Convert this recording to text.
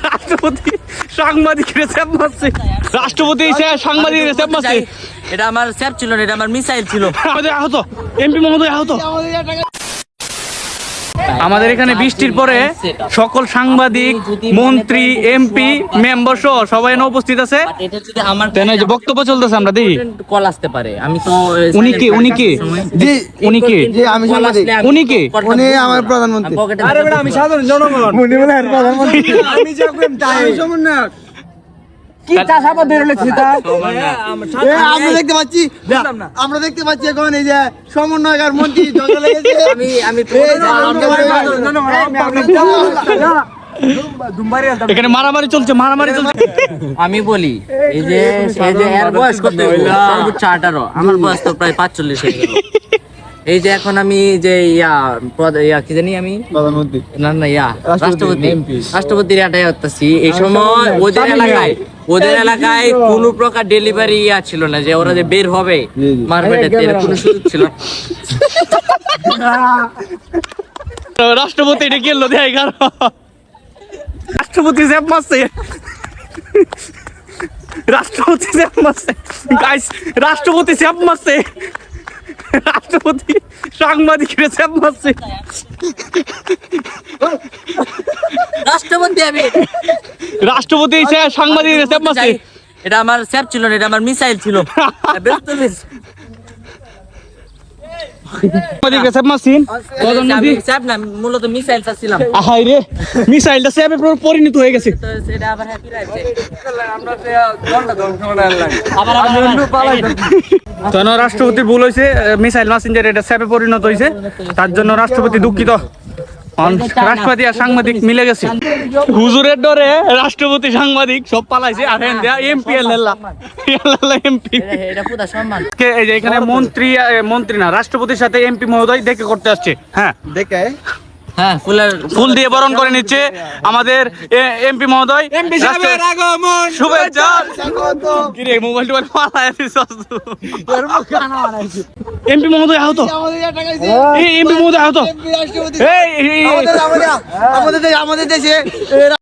রাষ্ট্রপতি সাংবাদিকের চাপ মারছে। রাষ্ট্রপতি সাংবাদিকের চাপ মারছে। এটা আমার স্যাপ ছিল না, এটা আমার মিসাইল ছিল। আমাদের আহত এমপি মহোদয় আহত। আমাদের এখানে বৃষ্টির পরে সকল সাংবাদিক, মন্ত্রী, এমপি, মেম্বার সহ সবাই উপস্থিত আছে। এটা যদি আমার যে বক্তব্য চলতেছে আমরা দেখি। কল আসতে পারে, আমি তো উনি কে আমি সাংবাদিক, উনি কে? উনি আমার প্রধানমন্ত্রী। আরে বেটা আমি সাধারণ জনগণ। উনি বলে প্রধানমন্ত্রী। আমি যখন তাই সমন্বয়ক কি চাষাবাদ ধরে লেছি তা আমরা দেখতে পাচ্ছি, আমরা দেখতে পাচ্ছি এখন এই যে সমন্বয়ক আর মন্ত্রী জঙ্গলে লেগেছে। আমি এখানে মারামারি চলছে। আমি বলি এই যে এর বয়স কত? সর্বোচ্চ 18, আমার বয়স তো প্রায় 45 হয়ে গেল। এই যে এখন আমি যে কি জানি আমি প্রধানমন্ত্রী না রাষ্ট্রপতির এটাই হতেছি। এই সময় ওদের এলাকায় কোনো প্রকার ডেলিভারি ছিল না, যে ওরা যে বের হবে মারপেটের কোনো সুযোগ ছিল না। রাষ্ট্রপতি এটা কি হলো দেখ, রাষ্ট্রপতি জ্যাপ মারছে। রাষ্ট্রপতি জ্যাপ মারছে গাইস, রাষ্ট্রপতি জ্যাপ মারছে। রাষ্ট্রপতি সাংবাদিকের চাপ মারছে। রাষ্ট্রপতি সাংবাদিকের চাপ মারছে। এটা আমার স্যাপ ছিল না, এটা আমার মিসাইল ছিল। মূলত মিসাইল ছিলাম। মিসাইলটা স্যাপে পরিণত হয়ে গেছে। রাষ্ট্রপতির ভুল হয়েছে, মিসাইল মেসেঞ্জার এটা স্যাপে পরিণত হয়েছে, তার জন্য রাষ্ট্রপতি দুঃখিত। রাষ্ট্রপতি আর সাংবাদিক মিলে গেছে। হুজুরের ডরে রাষ্ট্রপতি সাংবাদিক সব পালাইছে। আর এমপি এমপি এই যে এখানে মন্ত্রী না, রাষ্ট্রপতির সাথে এমপি মহোদয় দেখে করতে আসছে। হ্যাঁ দেখে ফুল দিয়ে বরণ করে নিচ্ছে আমাদের এমপি মহোদয়। শুভেচ্ছা। মোবাইল এমপি মহোদয় আহত। এমপি মহোদয় আহত। আমাদের দেশে